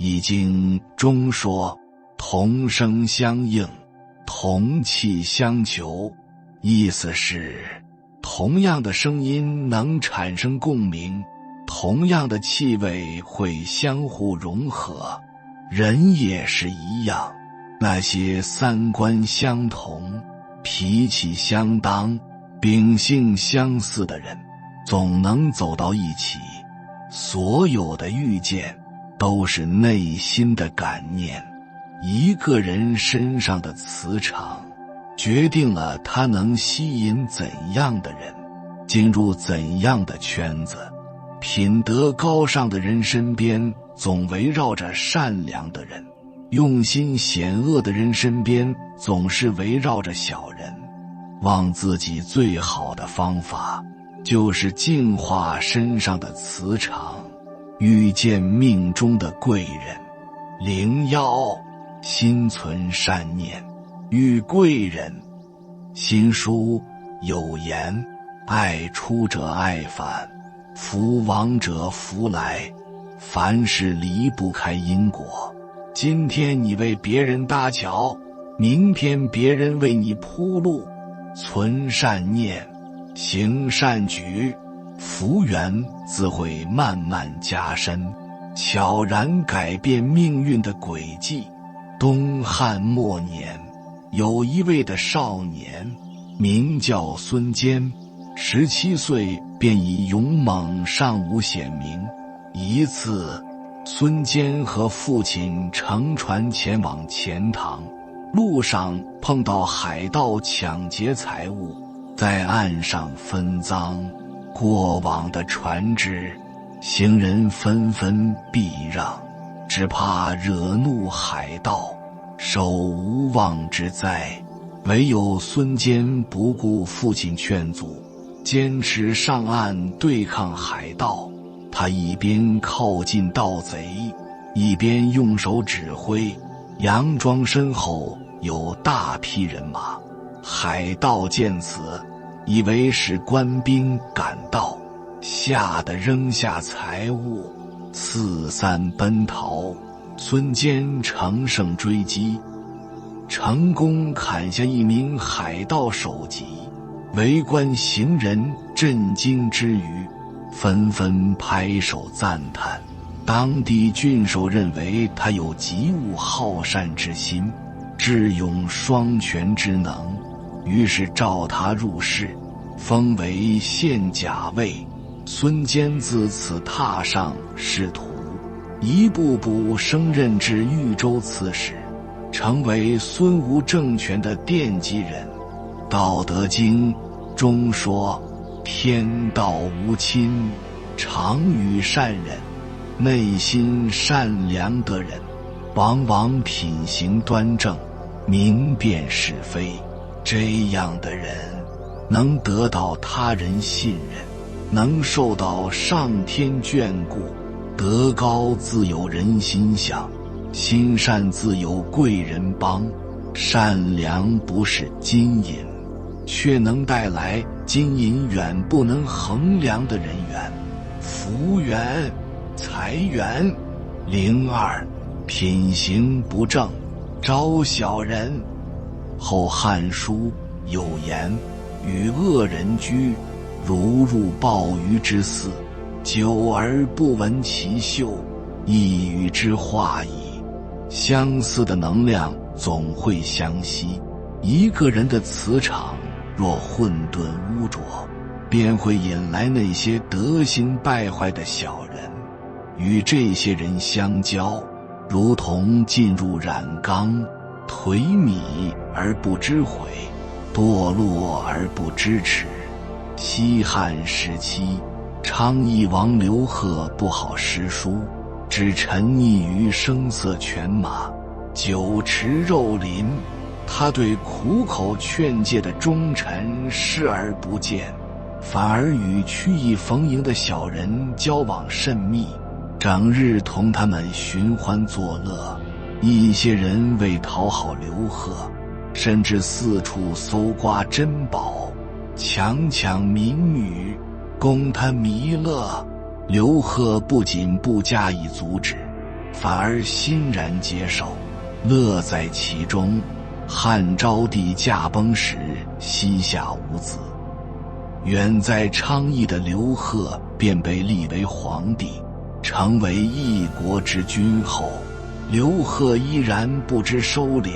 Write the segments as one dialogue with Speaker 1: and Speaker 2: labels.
Speaker 1: 易经中说，同声相应，同气相求，意思是同样的声音能产生共鸣，同样的气味会相互融合。人也是一样，那些三观相同、脾气相当、秉性相似的人，总能走到一起。所有的遇见都是内心的感念，一个人身上的磁场决定了他能吸引怎样的人，进入怎样的圈子。品德高尚的人身边总围绕着善良的人，用心险恶的人身边总是围绕着小人。忘自己最好的方法就是净化身上的磁场，遇见命中的贵人。灵妖，心存善念，遇贵人。新书有言，爱出者爱返，福往者福来，凡事离不开因果。今天你为别人搭桥，明天别人为你铺路。存善念，行善举，福缘自会慢慢加深，悄然改变命运的轨迹。东汉末年，有一位的少年，名叫孙坚，17岁便已勇猛尚武显名。一次，孙坚和父亲乘船前往钱塘，路上碰到海盗抢劫财物，在岸上分赃，过往的船只，行人纷纷避让，只怕惹怒海盗，受无妄之灾。唯有孙坚不顾父亲劝阻，坚持上岸对抗海盗。他一边靠近盗贼，一边用手指挥，佯装身后有大批人马。海盗见此，以为是官兵赶到，吓得扔下财物，四散奔逃。孙坚乘胜追击，成功砍下一名海盗首级。围观行人震惊之余，纷纷拍手赞叹。当地郡守认为他有极务好善之心，智勇双全之能，于是召他入仕，封为县甲尉。孙坚自此踏上仕途，一步步升任至豫州刺史，成为孙吴政权的奠基人。道德经中说，天道无亲，常与善人。内心善良的人，往往品行端正，明辨是非。这样的人能得到他人信任，能受到上天眷顾。德高自有人心向，心善自有贵人帮。善良不是金银，却能带来金银远不能衡量的人缘、福缘、财源。02，品行不正，招小人。后汉书有言，与恶人居，如入鲍鱼之肆，久而不闻其臭，亦与之化矣。相似的能量总会相吸，一个人的磁场若混沌污浊，便会引来那些德行败坏的小人。与这些人相交，如同进入染缸，颓靡而不知悔，堕落而不知耻。西汉时期，昌邑王刘贺不好诗书，只沉溺于声色犬马，酒池肉林。他对苦口劝诫的忠臣视而不见，反而与曲意逢迎的小人交往甚密，整日同他们寻欢作乐。一些人为讨好刘贺，甚至四处搜刮珍宝，强抢民女，供他弥勒。刘贺不仅不加以阻止，反而欣然接受，乐在其中。汉昭帝驾崩时，膝下无子，远在昌邑的刘贺便被立为皇帝，成为一国之君后。刘贺依然不知收敛，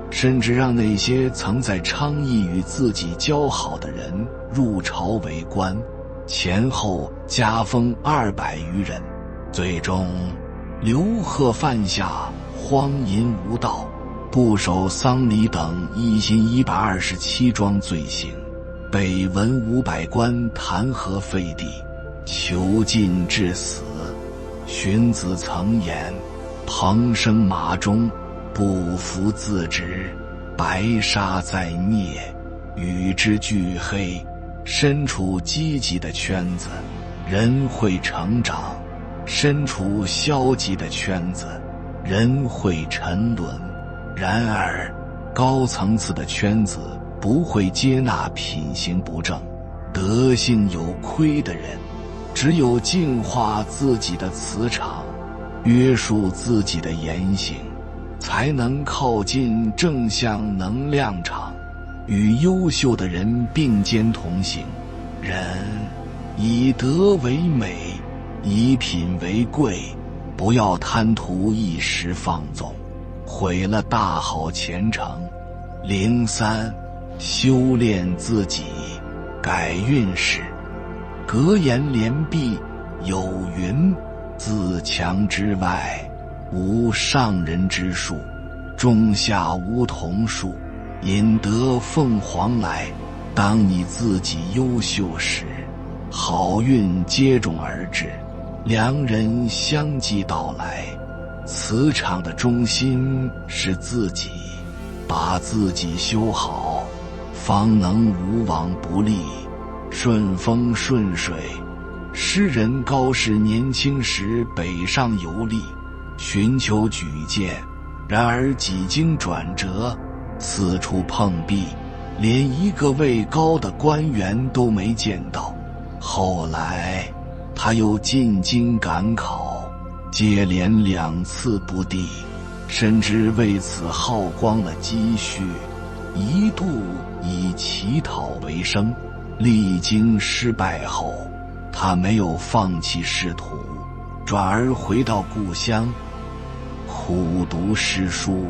Speaker 1: 甚至让那些曾在昌邑与自己交好的人入朝为官，前后加封200余人。最终刘贺犯下荒淫无道、不守丧礼等一心127桩罪行，被文武百官弹劾废帝，囚禁致死。荀子曾言：蓬生麻中，不服自直，白沙在涅，与之俱黑。身处积极的圈子，人会成长；身处消极的圈子，人会沉沦。然而，高层次的圈子不会接纳品行不正、德性有亏的人。只有净化自己的磁场，约束自己的言行，才能靠近正向能量场，与优秀的人并肩同行。人以德为美，以品为贵，不要贪图一时放纵，毁了大好前程。03修炼自己，改运势。格言联璧有云：自强之外，无上人之术；仲夏梧桐树，引得凤凰来。当你自己优秀时，好运接踵而至，良人相继到来。磁场的中心是自己，把自己修好，方能无往不利，顺风顺水。诗人高适年轻时北上游历，寻求举荐，然而几经转折，四处碰壁，连一个位高的官员都没见到。后来他又进京赶考，接连2次不第，甚至为此耗光了积蓄，一度以乞讨为生。历经失败后，他没有放弃仕途，转而回到故乡，苦读诗书，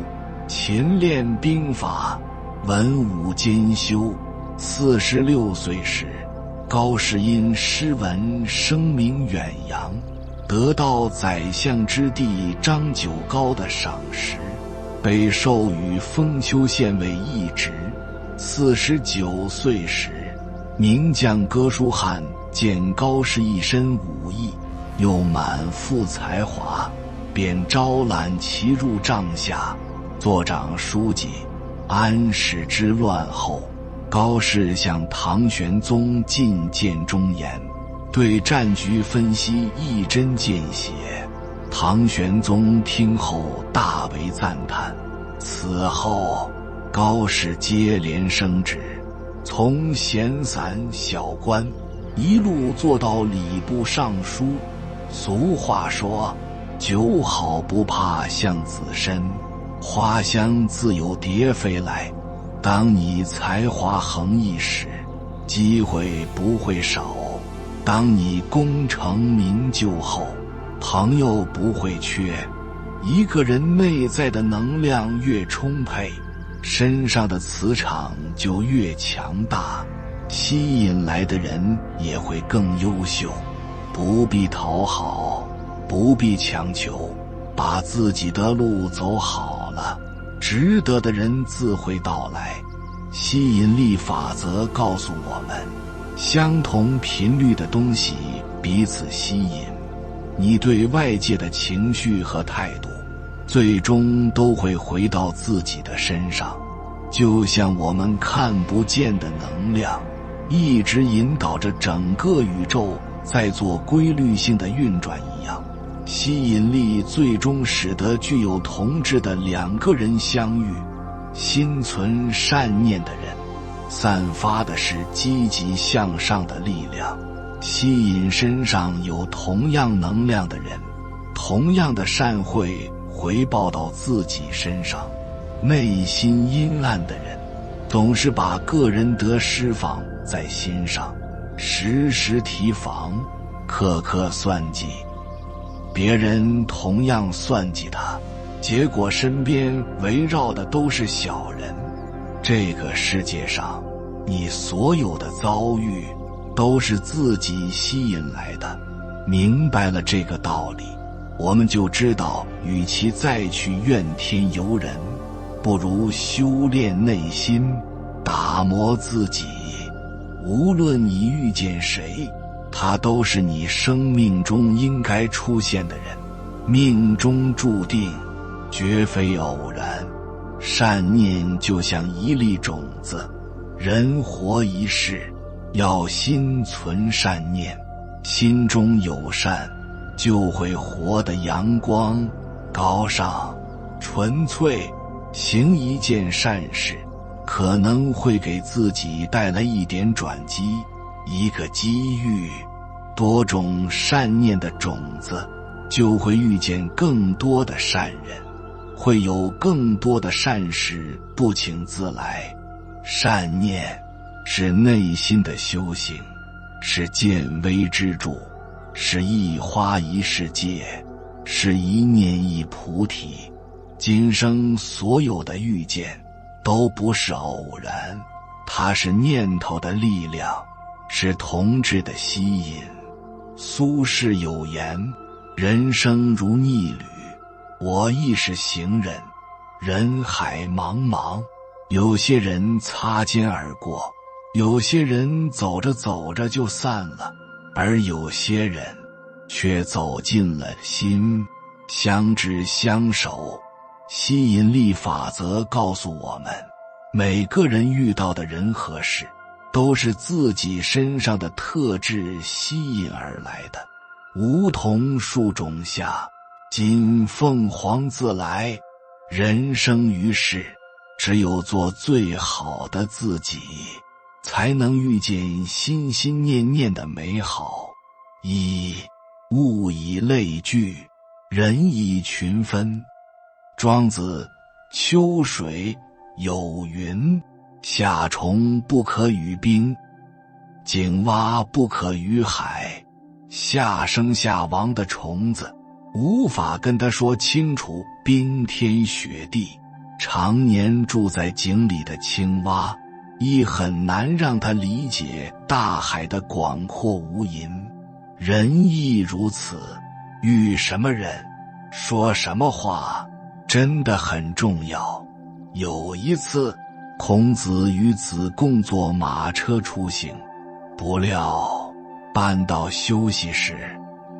Speaker 1: 勤练兵法，文武兼修。46岁时，高适因诗文声名远扬，得到宰相之弟张九皋的赏识，被授予封丘县尉一职。49岁时，名将哥舒翰见高适一身武艺，又满腹才华，便招揽其入帐下，做长书记。安史之乱后，高适向唐玄宗进谏忠言，对战局分析一针见血。唐玄宗听后大为赞叹。此后高适接连升职，从闲散小官一路做到礼部尚书。俗话说，酒好不怕巷子深，花香自有蝶飞来。当你才华横溢时，机会不会少；当你功成名就后，朋友不会缺。一个人内在的能量越充沛，身上的磁场就越强大，吸引来的人也会更优秀。不必讨好，不必强求，把自己的路走好了，值得的人自会到来。吸引力法则告诉我们，相同频率的东西彼此吸引。你对外界的情绪和态度，最终都会回到自己的身上。就像我们看不见的能量，一直引导着整个宇宙在做规律性的运转一样，吸引力最终使得具有同质的2个人相遇。心存善念的人，散发的是积极向上的力量，吸引身上有同样能量的人。同样的善会回报到自己身上。内心阴暗的人，总是把个人得失放在心上，时时提防，刻刻算计。别人同样算计他，结果身边围绕的都是小人。这个世界上，你所有的遭遇都是自己吸引来的。明白了这个道理，我们就知道，与其再去怨天尤人，不如修炼内心，打磨自己。无论你遇见谁，他都是你生命中应该出现的人，命中注定，绝非偶然。善念就像一粒种子，人活一世，要心存善念，心中有善，就会活得阳光、高尚、纯粹。行一件善事，可能会给自己带来一点转机，一个机遇。多种善念的种子，就会遇见更多的善人，会有更多的善事不请自来。善念是内心的修行，是见微知著，是一花一世界，是一念一菩提。今生所有的遇见都不是偶然，它是念头的力量，是同志的吸引。苏轼有言，人生如逆旅，我亦是行人，人海茫茫，有些人擦肩而过，有些人走着走着就散了，而有些人却走进了心，相知相守。吸引力法则告诉我们，每个人遇到的人和事，都是自己身上的特质吸引而来的。梧桐树种下，金凤凰自来。人生于世，只有做最好的自己，才能遇见心心念念的美好。物以类聚，人以群分。庄子秋水有云，夏虫不可语冰，井蛙不可语海。下生下亡的虫子，无法跟他说清楚冰天雪地。常年住在井里的青蛙，亦很难让他理解大海的广阔无垠。人亦如此，遇什么人，说什么话，真的很重要。有一次，孔子与子贡坐马车出行，不料半道休息时，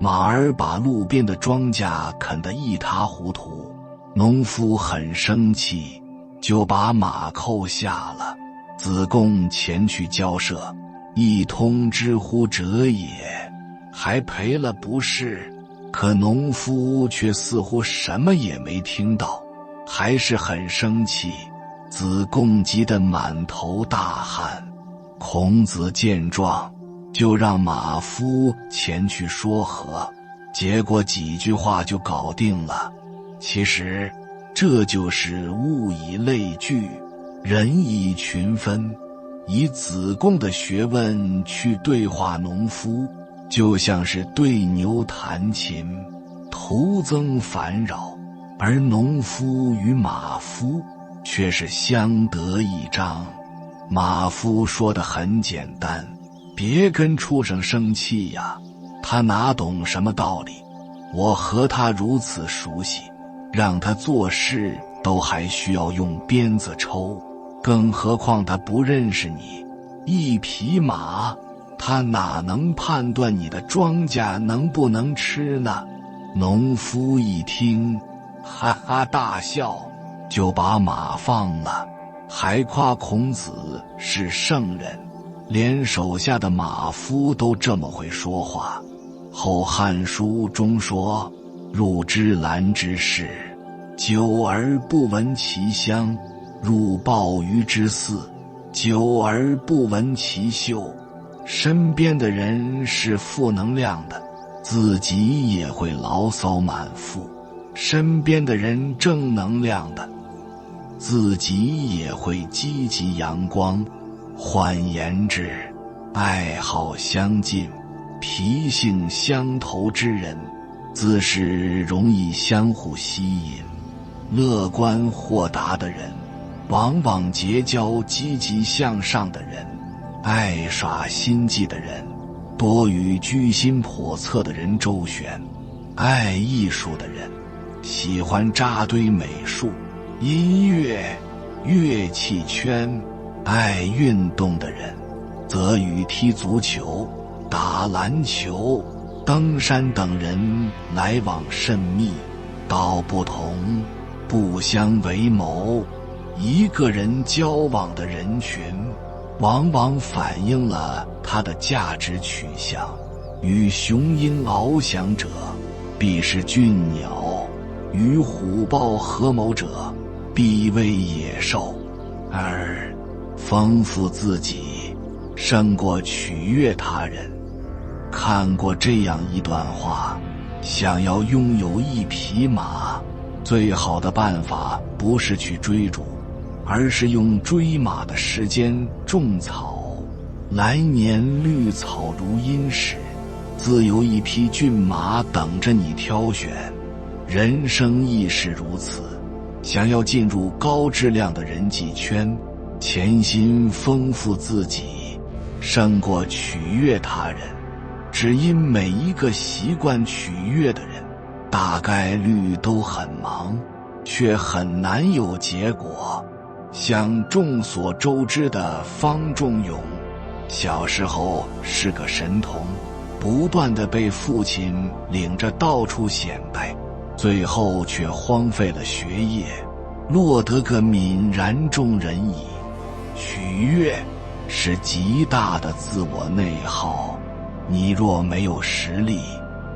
Speaker 1: 马儿把路边的庄稼啃得一塌糊涂。农夫很生气，就把马扣下了。子贡前去交涉，一通之乎者也，还赔了不是。可农夫却似乎什么也没听到，还是很生气。子贡急得满头大汗。孔子见状，就让马夫前去说和，结果几句话就搞定了。其实这就是物以类聚，人以群分。以子贡的学问去对话农夫，就像是对牛弹琴，徒增烦扰。而农夫与马夫却是相得益彰。马夫说得很简单，别跟畜生生气呀，他哪懂什么道理？我和他如此熟悉，让他做事都还需要用鞭子抽，更何况他不认识你。一匹马，他哪能判断你的庄稼能不能吃呢？农夫一听，哈哈大笑，就把马放了，还夸孔子是圣人，连手下的马夫都这么会说话。后汉书中说，入芝兰之室，久而不闻其香；入鲍鱼之肆，久而不闻其臭。身边的人是负能量的，自己也会牢骚满腹，身边的人正能量的，自己也会积极阳光。换言之，爱好相近、脾性相投之人，自是容易相互吸引。乐观豁达的人，往往结交积极向上的人；爱耍心计的人，多与居心叵测的人周旋；爱艺术的人，喜欢扎堆美术、音乐、乐器圈；爱运动的人，则与踢足球、打篮球、登山等人来往甚密。道不同，不相为谋。一个人交往的人群，往往反映了他的价值取向。与雄鹰翱翔者，必是俊鸟；与虎豹合谋者，必为野兽。而丰富自己，胜过取悦他人。看过这样一段话：想要拥有一匹马，最好的办法不是去追逐，而是用追马的时间种草。来年绿草如茵时，自有一匹骏马等着你挑选。人生亦是如此，想要进入高质量的人际圈，潜心丰富自己，胜过取悦他人。只因每一个习惯取悦的人，大概率都很忙，却很难有结果。像众所周知的方仲永，小时候是个神童，不断地被父亲领着到处显摆，最后却荒废了学业，落得个泯然众人矣。取悦是极大的自我内耗，你若没有实力，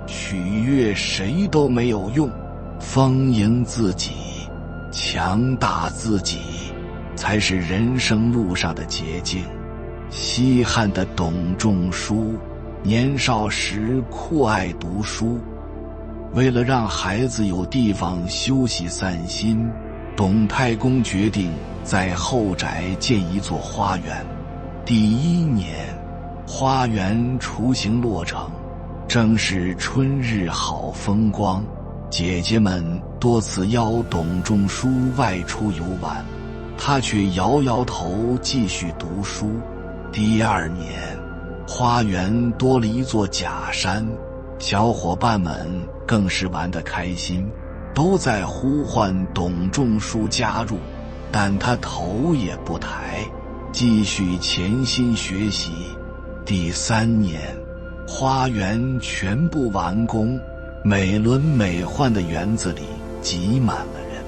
Speaker 1: 取悦谁都没有用。丰盈自己，强大自己，才是人生路上的捷径。西汉的董仲舒，年少时酷爱读书，为了让孩子有地方休息散心，董太公决定在后宅建一座花园。第1年，花园雏形落成，正是春日好风光。姐姐们多次邀董仲舒外出游玩，他却摇摇头继续读书。第2年，花园多了一座假山，小伙伴们更是玩得开心，都在呼唤董仲舒加入，但他头也不抬，继续潜心学习。第3年，花园全部完工，美轮美奂的园子里挤满了人，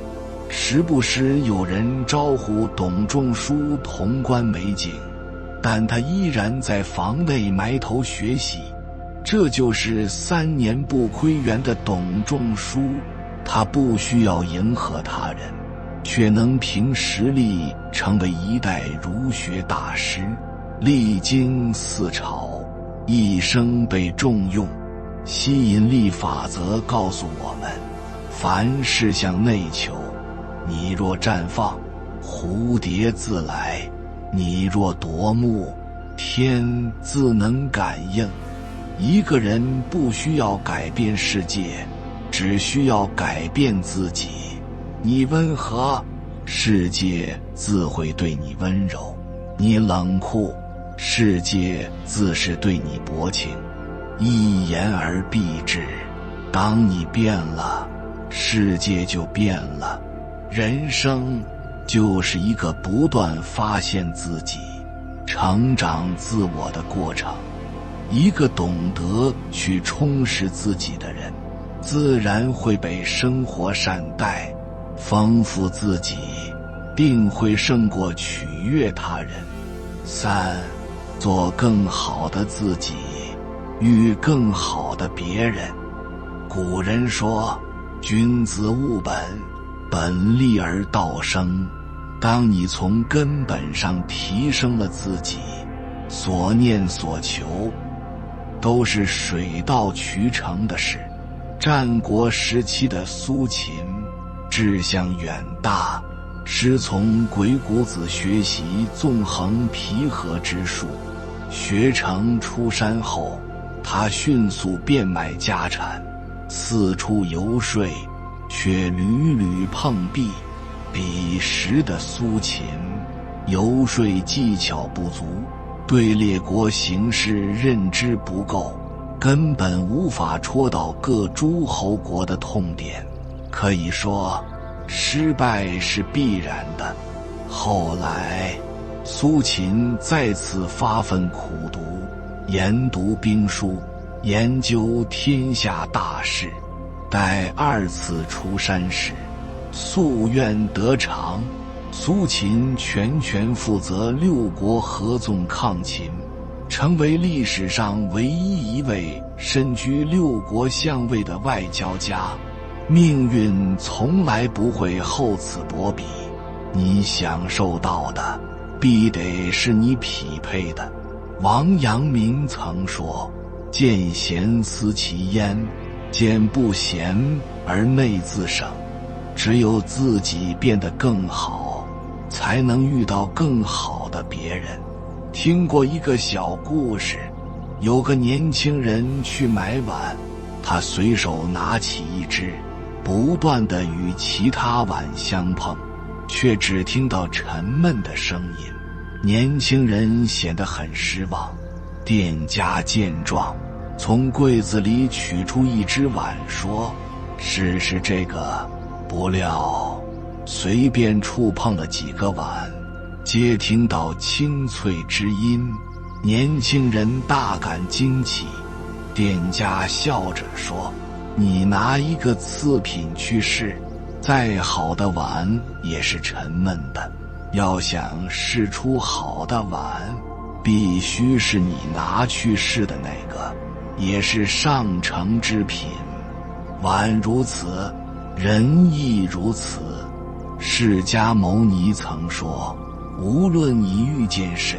Speaker 1: 时不时有人招呼董仲舒同观美景，但他依然在房内埋头学习。这就是3年不窥园的董仲舒，他不需要迎合他人，却能凭实力成为一代儒学大师，历经4朝，一生被重用。吸引力法则告诉我们，凡事向内求，你若绽放，蝴蝶自来；你若夺目，天自能感应。一个人不需要改变世界，只需要改变自己。你温和，世界自会对你温柔；你冷酷，世界自是对你薄情。一言而蔽之，当你变了，世界就变了。人生就是一个不断发现自己、成长自我的过程。一个懂得去充实自己的人，自然会被生活善待。丰富自己，定会胜过取悦他人。3，做更好的自己，遇更好的别人。古人说，君子务本，本立而道生。当你从根本上提升了自己，所念所求都是水到渠成的事。战国时期的苏秦志向远大，师从鬼谷子学习纵横捭阖之术。学成出山后，他迅速变卖家产，四处游说，却屡屡碰壁。彼时的苏秦游说技巧不足，对列国形势认知不够，根本无法戳到各诸侯国的痛点。可以说，失败是必然的。后来苏秦再次发奋苦读，研读兵书，研究天下大事。待二次出山时，夙愿得偿，苏秦全权负责六国合纵抗秦，成为历史上唯一一位身居六国相位的外交家。命运从来不会厚此薄彼，你享受到的必得是你匹配的。王阳明曾说：见贤思齐焉，见不贤而内自省。只有自己变得更好，才能遇到更好的别人。听过一个小故事，有个年轻人去买碗，他随手拿起一只，不断地与其他碗相碰，却只听到沉闷的声音。年轻人显得很失望。店家见状，从柜子里取出一只碗，说：试试这个。不料随便触碰了几个碗，皆听到清脆之音。年轻人大感惊奇，店家笑着说：你拿一个次品去试，再好的碗也是沉闷的。要想试出好的碗，必须是你拿去试的那个，也是上乘之品。碗如此，人亦如此。释迦牟尼曾说，无论你遇见谁，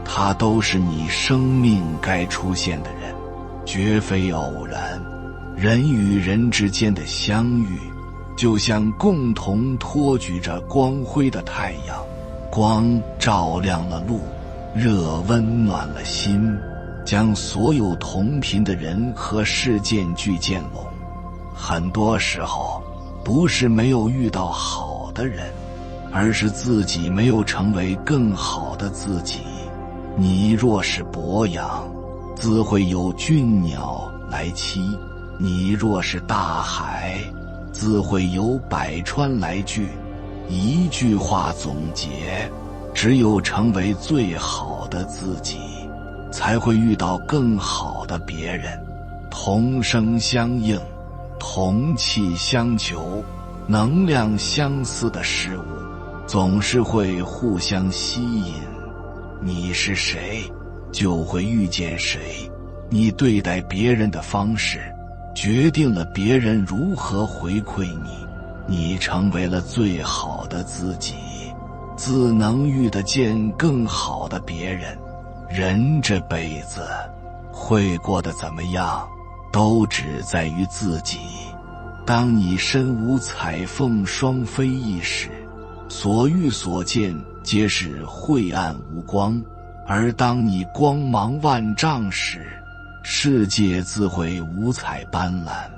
Speaker 1: 他都是你生命该出现的人，绝非偶然。人与人之间的相遇，就像共同托举着光辉的太阳，光照亮了路，热温暖了心，将所有同频的人和事件聚见拢。很多时候，不是没有遇到好的人，而是自己没有成为更好的自己。你若是博养，自会有俊鸟来栖；你若是大海，自会有百川来聚。一句话总结，只有成为最好的自己，才会遇到更好的别人。同声相应，同气相求，能量相似的事物总是会互相吸引。你是谁，就会遇见谁。你对待别人的方式，决定了别人如何回馈你。你成为了最好的自己，自能遇得见更好的别人。人这辈子会过得怎么样，都只在于自己。当你身无彩凤双飞翼时，所遇所见皆是晦暗无光；而当你光芒万丈时，世界自会五彩斑斓，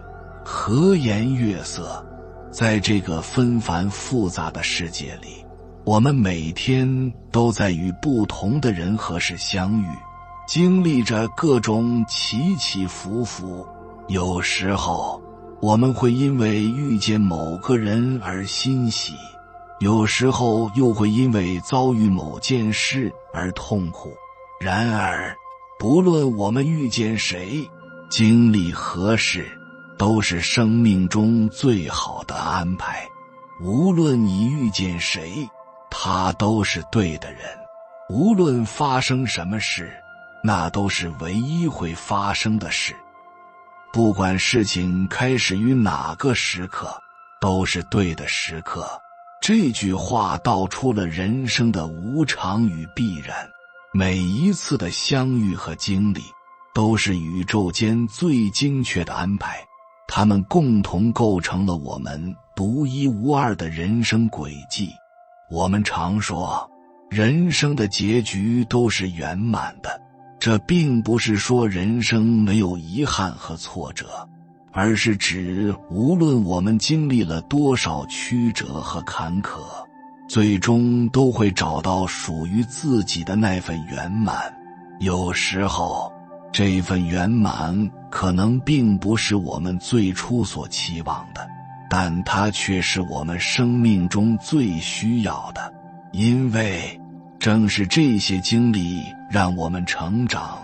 Speaker 1: 和颜悦色。在这个纷繁复杂的世界里，我们每天都在与不同的人和事相遇，经历着各种起起伏伏。有时候我们会因为遇见某个人而欣喜，有时候又会因为遭遇某件事而痛苦。然而不论我们遇见谁，经历何事，都是生命中最好的安排。无论你遇见谁，他都是对的人。无论发生什么事，那都是唯一会发生的事。不管事情开始于哪个时刻，都是对的时刻。这句话道出了人生的无常与必然。每一次的相遇和经历，都是宇宙间最精确的安排，它们共同构成了我们独一无二的人生轨迹。我们常说，人生的结局都是圆满的，这并不是说人生没有遗憾和挫折，而是指无论我们经历了多少曲折和坎坷，最终都会找到属于自己的那份圆满。有时候，这份圆满可能并不是我们最初所期望的，但它却是我们生命中最需要的，因为正是这些经历让我们成长，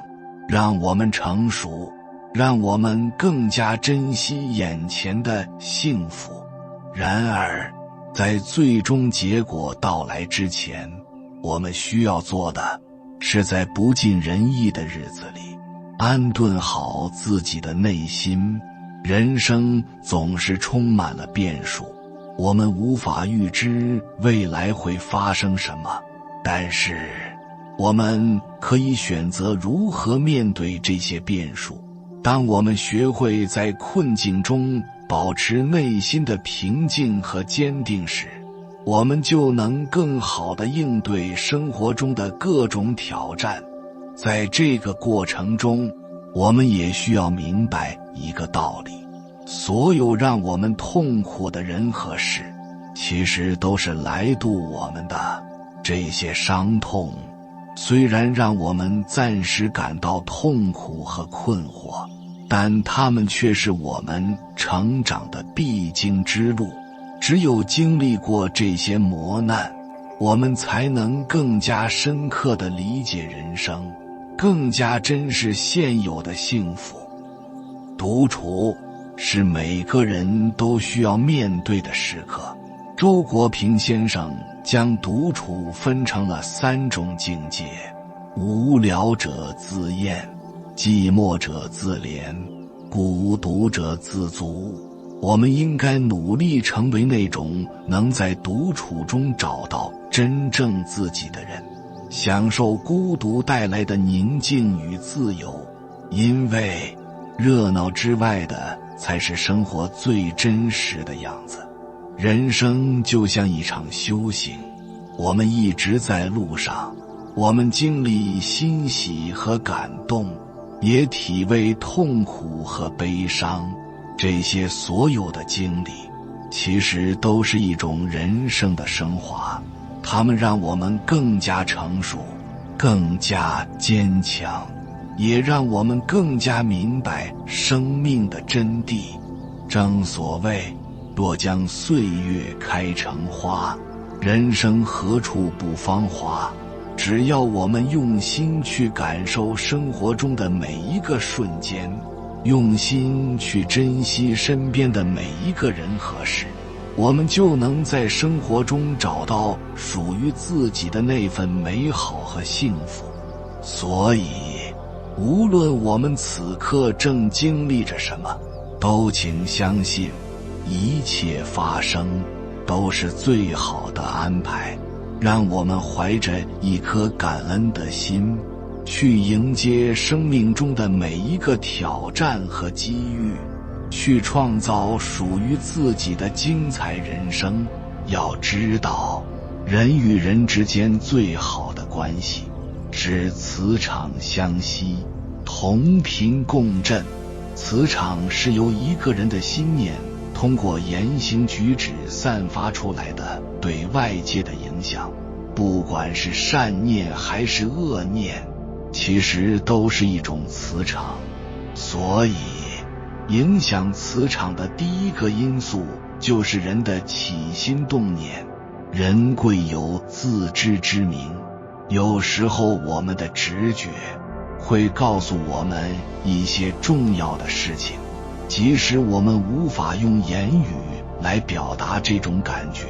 Speaker 1: 让我们成熟，让我们更加珍惜眼前的幸福。然而，在最终结果到来之前，我们需要做的是在不尽人意的日子里安顿好自己的内心。人生总是充满了变数，我们无法预知未来会发生什么，但是我们可以选择如何面对这些变数。当我们学会在困境中保持内心的平静和坚定时，我们就能更好地应对生活中的各种挑战。在这个过程中，我们也需要明白一个道理：所有让我们痛苦的人和事，其实都是来渡我们的。这些伤痛虽然让我们暂时感到痛苦和困惑，但它们却是我们成长的必经之路。只有经历过这些磨难，我们才能更加深刻地理解人生，更加珍视现有的幸福。独处是每个人都需要面对的时刻。周国平先生将独处分成了3种境界：无聊者自厌，寂寞者自怜，孤独者自足。我们应该努力成为那种能在独处中找到真正自己的人，享受孤独带来的宁静与自由，因为热闹之外的才是生活最真实的样子。人生就像一场修行，我们一直在路上，我们经历欣喜和感动，也体味痛苦和悲伤。这些所有的经历其实都是一种人生的升华，它们让我们更加成熟，更加坚强，也让我们更加明白生命的真谛。正所谓，若将岁月开成花，人生何处不芳华。只要我们用心去感受生活中的每一个瞬间，用心去珍惜身边的每一个人和事，我们就能在生活中找到属于自己的那份美好和幸福。所以，无论我们此刻正经历着什么，都请相信，一切发生都是最好的安排。让我们怀着一颗感恩的心，去迎接生命中的每一个挑战和机遇，去创造属于自己的精彩人生。要知道，人与人之间最好的关系是磁场相吸，同频共振。磁场是由一个人的心念通过言行举止散发出来的对外界的影响，不管是善念还是恶念，其实都是一种磁场。所以，影响磁场的第一个因素就是人的起心动念。人贵有自知之明，有时候我们的直觉会告诉我们一些重要的事情，即使我们无法用言语来表达这种感觉。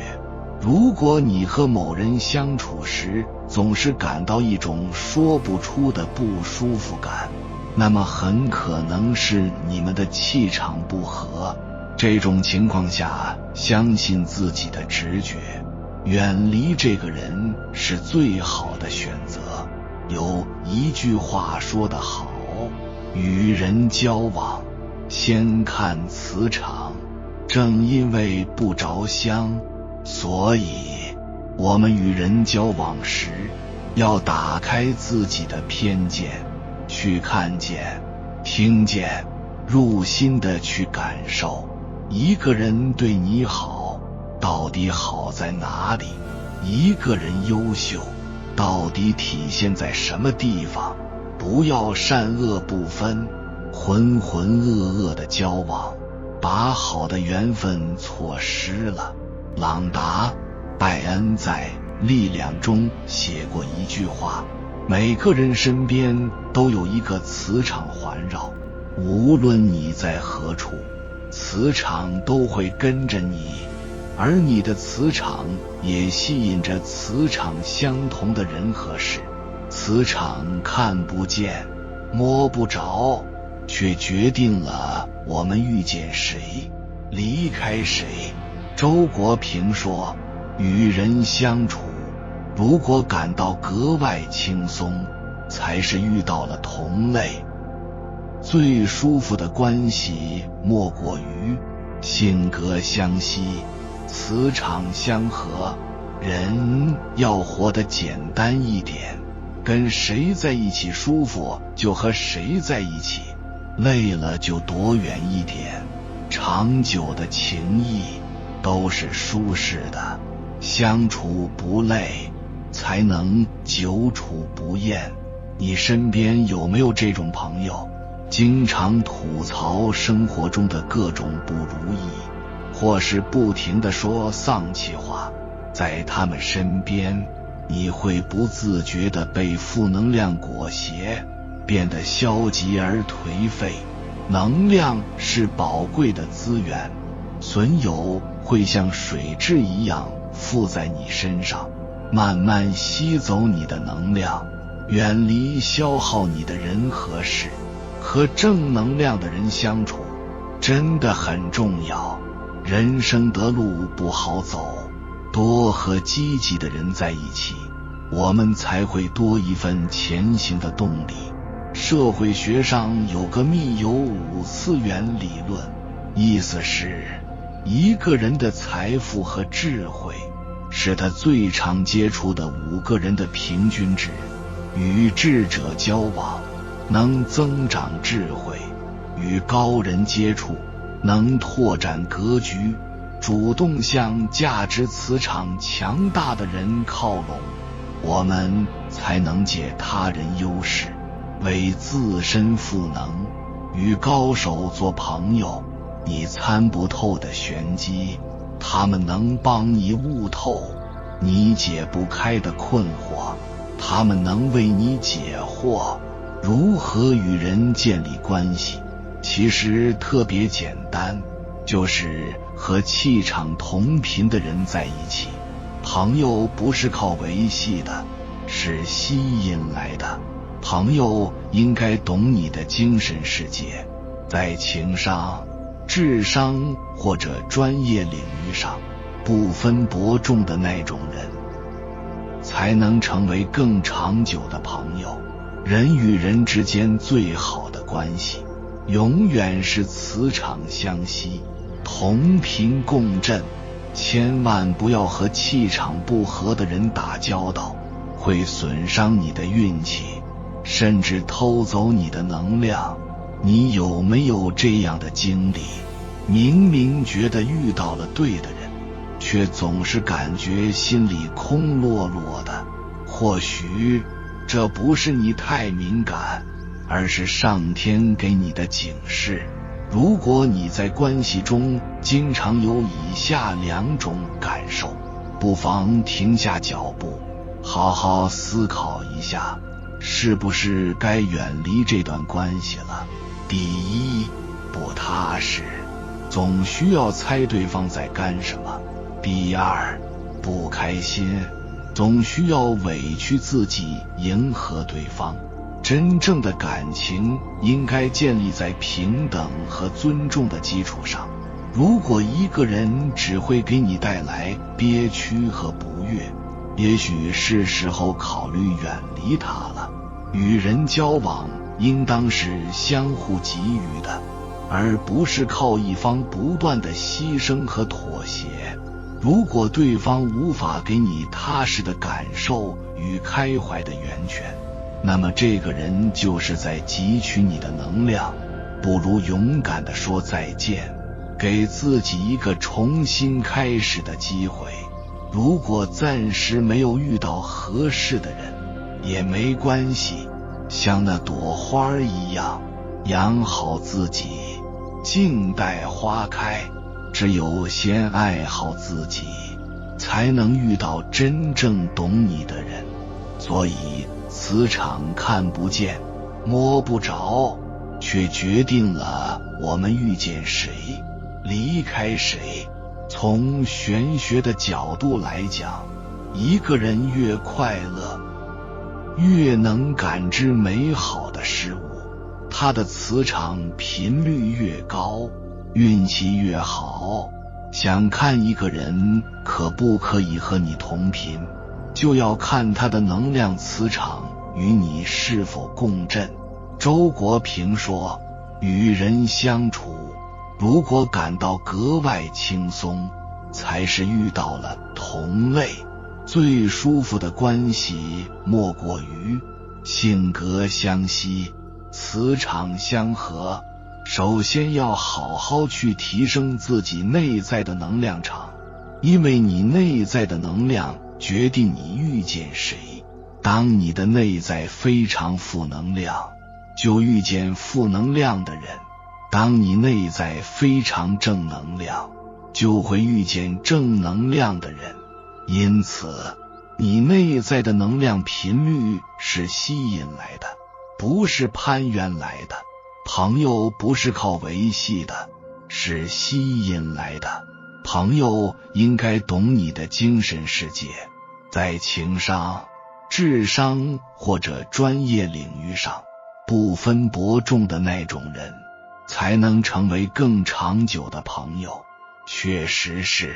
Speaker 1: 如果你和某人相处时总是感到一种说不出的不舒服感，那么很可能是你们的气场不合。这种情况下，相信自己的直觉，远离这个人是最好的选择。有一句话说得好，与人交往，先看磁场。正因为不着相，所以我们与人交往时，要打开自己的偏见，去看见、听见，入心的去感受。一个人对你好，到底好在哪里？一个人优秀，到底体现在什么地方？不要善恶不分，浑浑噩噩的交往，把好的缘分错失了。朗达·拜恩在《力量》中写过一句话：每个人身边都有一个磁场环绕，无论你在何处，磁场都会跟着你，而你的磁场也吸引着磁场相同的人和事。磁场看不见，摸不着，却决定了我们遇见谁，离开谁。周国平说，与人相处，如果感到格外轻松，才是遇到了同类。最舒服的关系莫过于性格相吸，磁场相合。人要活得简单一点，跟谁在一起舒服就和谁在一起，累了就躲远一点。长久的情谊都是舒适的，相处不累，才能久处不厌。你身边有没有这种朋友，经常吐槽生活中的各种不如意，或是不停地说丧气话？在他们身边，你会不自觉地被负能量裹挟，变得消极而颓废。能量是宝贵的资源，损友会像水蛭一样附在你身上，慢慢吸走你的能量。远离消耗你的人和事，和正能量的人相处真的很重要。人生的路不好走，多和积极的人在一起，我们才会多一份前行的动力。社会学上有个密友5次元理论，意思是一个人的财富和智慧是他最常接触的5个人的平均值。与智者交往能增长智慧，与高人接触能拓展格局，主动向价值磁场强大的人靠拢，我们才能借他人优势，为自身赋能。与高手做朋友，你参不透的玄机，他们能帮你悟透；你解不开的困惑，他们能为你解惑。如何与人建立关系？其实特别简单，就是和气场同频的人在一起。朋友不是靠维系的，是吸引来的。朋友应该懂你的精神世界，在情商、智商或者专业领域上不分伯仲的那种人，才能成为更长久的朋友。人与人之间最好的关系，永远是磁场相吸，同频共振。千万不要和气场不合的人打交道，会损伤你的运气，甚至偷走你的能量。你有没有这样的经历？明明觉得遇到了对的人，却总是感觉心里空落落的。或许这不是你太敏感，而是上天给你的警示。如果你在关系中经常有以下2种感受，不妨停下脚步，好好思考一下，是不是该远离这段关系了。第一，不踏实，总需要猜对方在干什么。第二，不开心，总需要委屈自己迎合对方。真正的感情应该建立在平等和尊重的基础上。如果一个人只会给你带来憋屈和不悦，也许是时候考虑远离他了。与人交往应当是相互给予的，而不是靠一方不断的牺牲和妥协。如果对方无法给你踏实的感受与开怀的源泉，那么这个人就是在汲取你的能量，不如勇敢地说再见，给自己一个重新开始的机会。如果暂时没有遇到合适的人，也没关系，像那朵花一样，养好自己，静待花开。只有先爱好自己，才能遇到真正懂你的人。所以磁场看不见摸不着，却决定了我们遇见谁，离开谁。从玄学的角度来讲，一个人越快乐，越能感知美好的事物，他的磁场频率越高，运气越好。想看一个人可不可以和你同频，就要看他的能量磁场与你是否共振。周国平说，与人相处，如果感到格外轻松，才是遇到了同类。最舒服的关系莫过于性格相吸，磁场相合。首先要好好去提升自己内在的能量场，因为你内在的能量决定你遇见谁。当你的内在非常负能量，就遇见负能量的人；当你内在非常正能量，就会遇见正能量的人。因此，你内在的能量频率是吸引来的，不是攀援来的。朋友不是靠维系的，是吸引来的。朋友应该懂你的精神世界，在情商、智商或者专业领域上不分伯仲的那种人，才能成为更长久的朋友。确实是，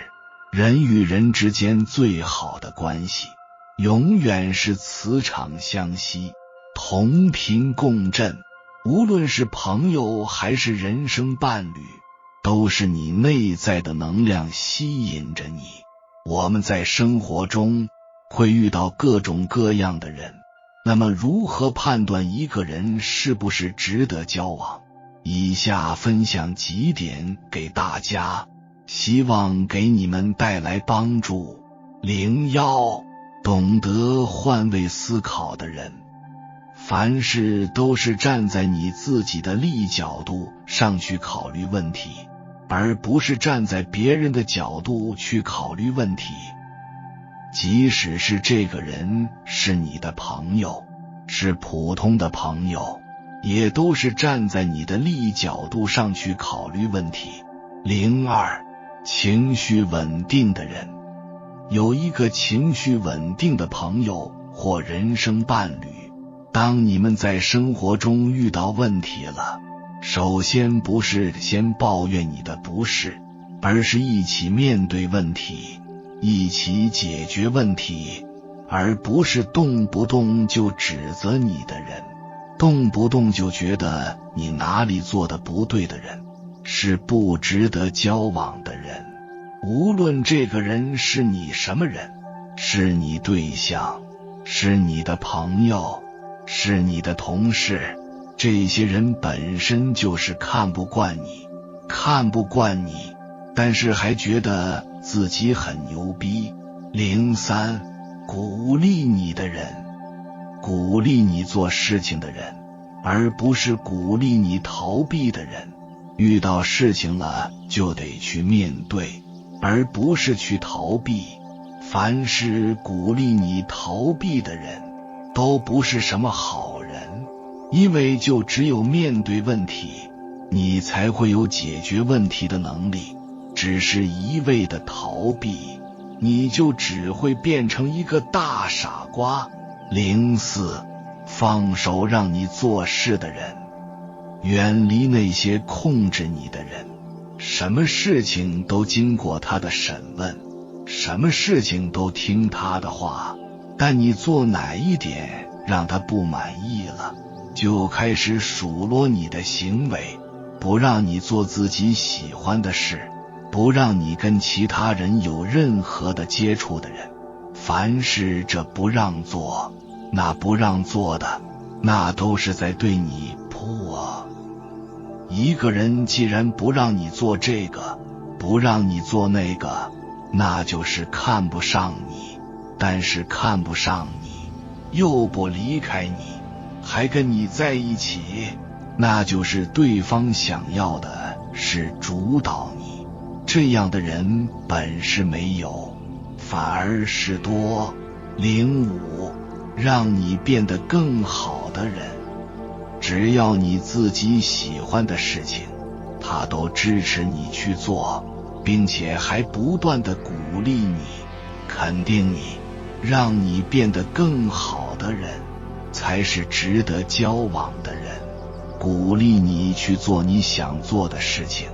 Speaker 1: 人与人之间最好的关系，永远是磁场相吸，同频共振。无论是朋友还是人生伴侣，都是你内在的能量吸引着你。我们在生活中会遇到各种各样的人，那么如何判断一个人是不是值得交往？以下分享几点给大家，希望给你们带来帮助。01，懂得换位思考的人。凡事都是站在你自己的利益角度上去考虑问题，而不是站在别人的角度去考虑问题。即使是这个人是你的朋友，是普通的朋友，也都是站在你的利益角度上去考虑问题。02，情绪稳定的人。有一个情绪稳定的朋友或人生伴侣，当你们在生活中遇到问题了，首先不是先抱怨你的不是，而是一起面对问题，一起解决问题，而不是动不动就指责你的人，动不动就觉得你哪里做的不对的人，是不值得交往的人。无论这个人是你什么人，是你对象，是你的朋友，是你的同事，这些人本身就是看不惯你，但是还觉得自己很牛逼。03，鼓励你的人。鼓励你做事情的人，而不是鼓励你逃避的人。遇到事情了就得去面对，而不是去逃避。凡是鼓励你逃避的人，都不是什么好人，因为就只有面对问题，你才会有解决问题的能力。只是一味的逃避，你就只会变成一个大傻瓜。04，放手让你做事的人。远离那些控制你的人，什么事情都经过他的审问，什么事情都听他的话，但你做哪一点让他不满意了，就开始数落你的行为，不让你做自己喜欢的事，不让你跟其他人有任何的接触的人，凡是这不让做那不让做的，那都是在对你破。一个人既然不让你做这个，不让你做那个，那就是看不上你。但是看不上你，又不离开你，还跟你在一起，那就是对方想要的是主导你。这样的人本事没有，反而是多。05，让你变得更好的人。只要你自己喜欢的事情，他都支持你去做，并且还不断地鼓励你，肯定你，让你变得更好的人，才是值得交往的人。鼓励你去做你想做的事情，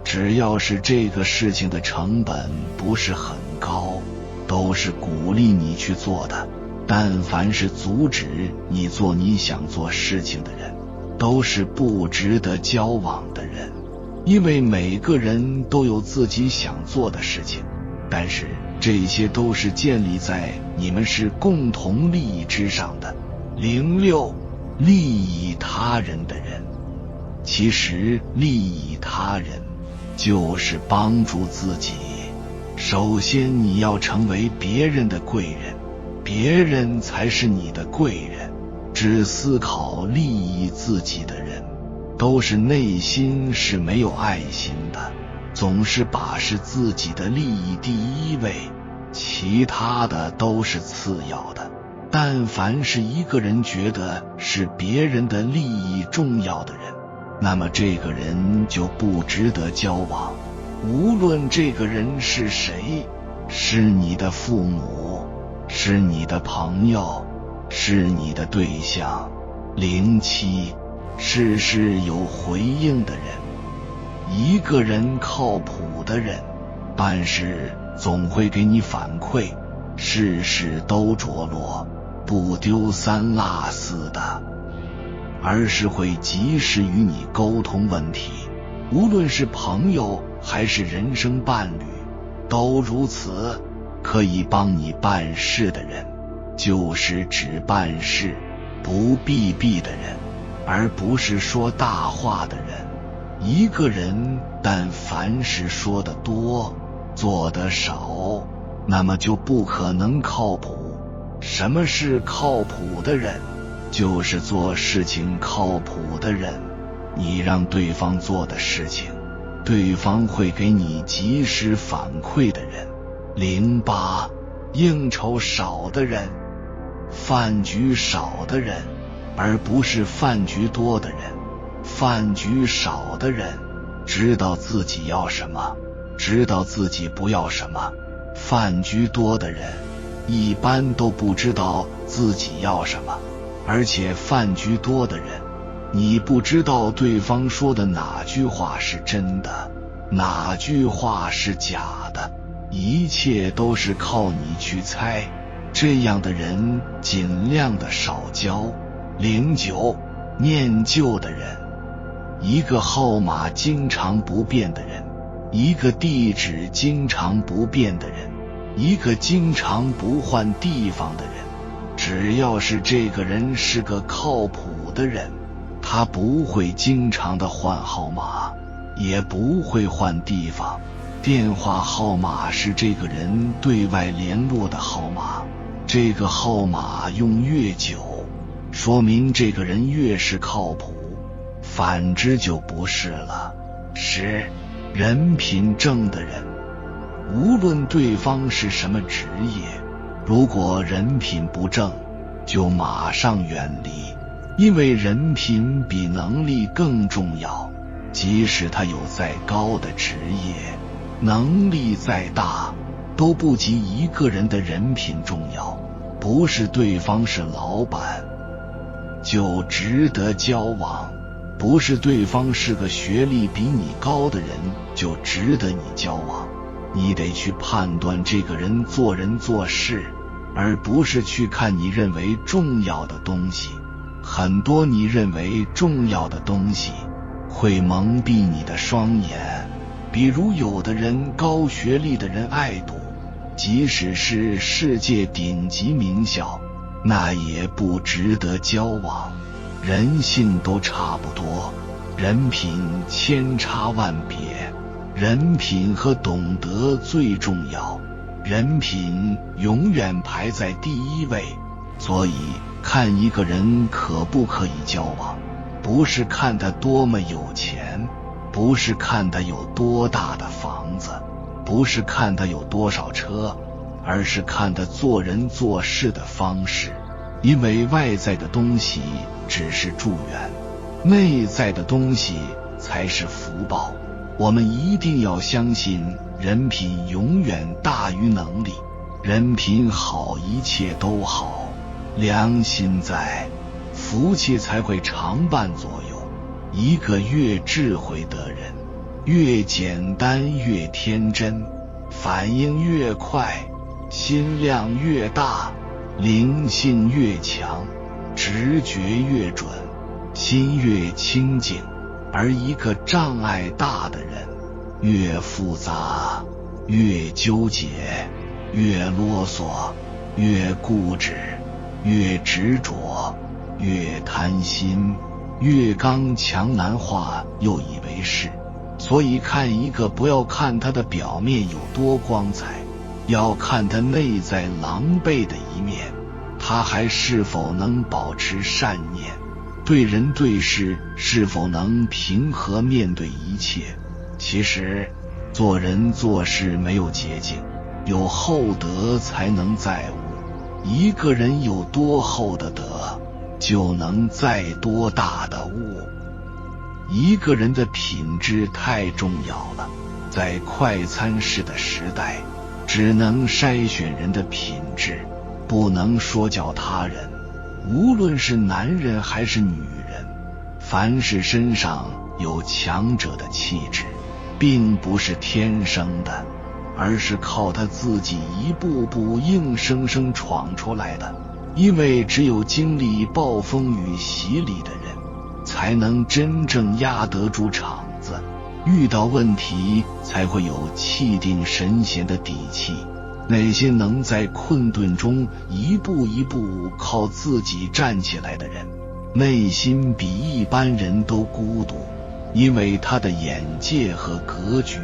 Speaker 1: 只要是这个事情的成本不是很高，都是鼓励你去做的。但凡是阻止你做你想做事情的人，都是不值得交往的人。因为每个人都有自己想做的事情，但是这些都是建立在你们是共同利益之上的。06，利益他人的人。其实利益他人就是帮助自己。首先你要成为别人的贵人，别人才是你的贵人。只思考利益自己的人，都是内心是没有爱心的，总是把是自己的利益第一位，其他的都是次要的。但凡是一个人觉得是别人的利益重要的人，那么这个人就不值得交往。无论这个人是谁，是你的父母，是你的朋友，是你的对象。07，事事有回应的人。一个人靠谱的人，办事总会给你反馈，事事都着落，不丢三落四的，而是会及时与你沟通问题。无论是朋友还是人生伴侣，都如此。可以帮你办事的人，就是只办事不避避的人，而不是说大话的人。一个人但凡是说得多，做得少，那么就不可能靠谱。什么是靠谱的人？就是做事情靠谱的人。你让对方做的事情，对方会给你及时反馈的人。08，应酬少的人。饭局少的人，而不是饭局多的人。饭局少的人知道自己要什么，知道自己不要什么。饭局多的人一般都不知道自己要什么，而且饭局多的人，你不知道对方说的哪句话是真的，哪句话是假的，一切都是靠你去猜。这样的人尽量的少交。09，念旧的人。一个号码经常不变的人，一个地址经常不变的人，一个经常不换地方的人。只要是这个人是个靠谱的人，他不会经常的换号码，也不会换地方。电话号码是这个人对外联络的号码，这个号码用越久，说明这个人越是靠谱，反之就不是了。10，人品正的人。无论对方是什么职业，如果人品不正，就马上远离，因为人品比能力更重要。即使他有再高的职业，能力再大，都不及一个人的人品重要。不是对方是老板就值得交往，不是对方是个学历比你高的人就值得你交往。你得去判断这个人做人做事而不是去看你认为重要的东西。很多你认为重要的东西会蒙蔽你的双眼，比如有的人高学历的人爱赌，即使是世界顶级名校，那也不值得交往。人性都差不多，人品千差万别，人品和懂得最重要，人品永远排在第一位。所以看一个人可不可以交往，不是看他多么有钱，不是看他有多大的房子，不是看他有多少车，而是看他做人做事的方式。因为外在的东西只是助缘，内在的东西才是福报。我们一定要相信人品永远大于能力，人品好一切都好，良心在，福气才会常伴左右。一个越智慧的人，越简单越天真，反应越快，心量越大，灵性越强，直觉越准，心越清净。而一个障碍大的人，越复杂，越纠结，越啰嗦，越固执，越执着，越贪心，越刚强难化，又以为是。所以看一个，不要看他的表面有多光彩，要看他内在狼狈的一面，他还是否能保持善念，对人对事是否能平和面对一切。其实做人做事没有捷径，有厚德才能载物。一个人有多厚的德，就能载多大的物。一个人的品质太重要了，在快餐式的时代，只能筛选人的品质，不能说教他人。无论是男人还是女人，凡是身上有强者的气质，并不是天生的，而是靠他自己一步步硬生生闯出来的。因为只有经历暴风雨洗礼的人，才能真正压得住场子，遇到问题才会有气定神闲的底气。那些能在困顿中一步一步靠自己站起来的人，内心比一般人都孤独，因为他的眼界和格局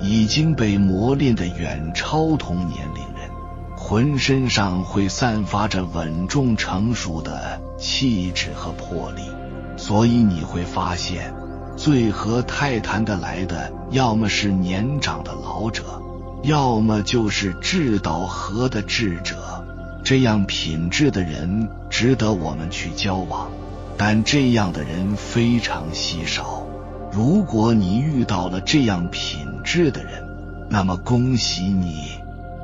Speaker 1: 已经被磨练得远超同年龄人，浑身上会散发着稳重成熟的气质和魄力。所以你会发现，最和泰谈得来的，要么是年长的老者，要么就是志道合的智者。这样品质的人值得我们去交往，但这样的人非常稀少。如果你遇到了这样品质的人，那么恭喜你，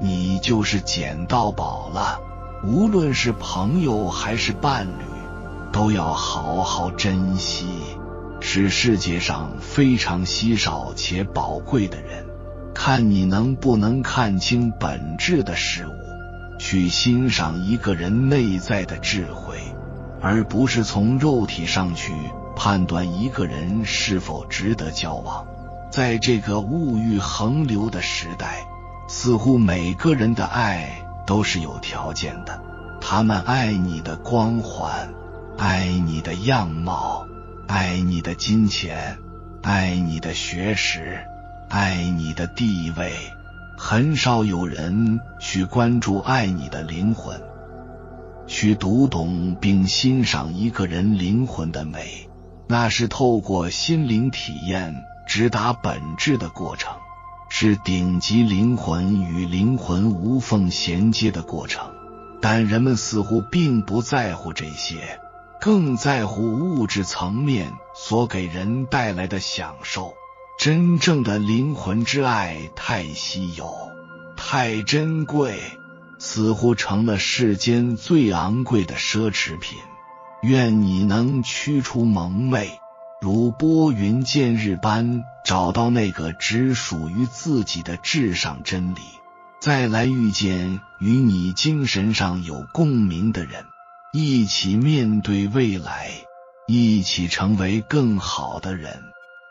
Speaker 1: 你就是捡到宝了。无论是朋友还是伴侣，都要好好珍惜，是世界上非常稀少且宝贵的人。看你能不能看清本质的事物，去欣赏一个人内在的智慧，而不是从肉体上去判断一个人是否值得交往。在这个物欲横流的时代，似乎每个人的爱都是有条件的，他们爱你的光环，爱你的样貌，爱你的金钱，爱你的学识，爱你的地位。很少有人去关注爱你的灵魂，去读懂并欣赏一个人灵魂的美，那是透过心灵体验直达本质的过程，是顶级灵魂与灵魂无缝衔接的过程。但人们似乎并不在乎这些，更在乎物质层面所给人带来的享受。真正的灵魂之爱太稀有，太珍贵，似乎成了世间最昂贵的奢侈品。愿你能驱除蒙昧，如拨云见日般找到那个只属于自己的至上真理，再来遇见与你精神上有共鸣的人，一起面对未来，一起成为更好的人。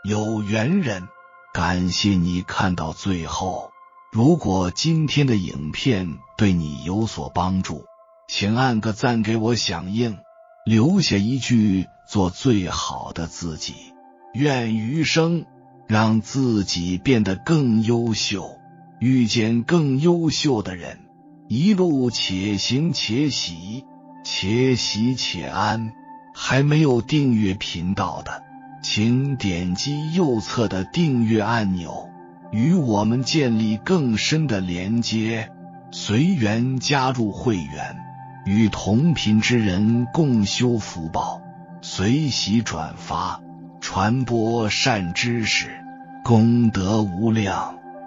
Speaker 1: 有缘人，感谢你看到最后。如果今天的影片对你有所帮助，请按个赞给我响应，留下一句做最好的自己。愿余生让自己变得更优秀，遇见更优秀的人，一路且行且喜，且喜且安。还没有订阅频道的，请点击右侧的订阅按钮，与我们建立更深的连接，随缘加入会员，与同频之人共修福报，随喜转发，传播善知识，功德无量。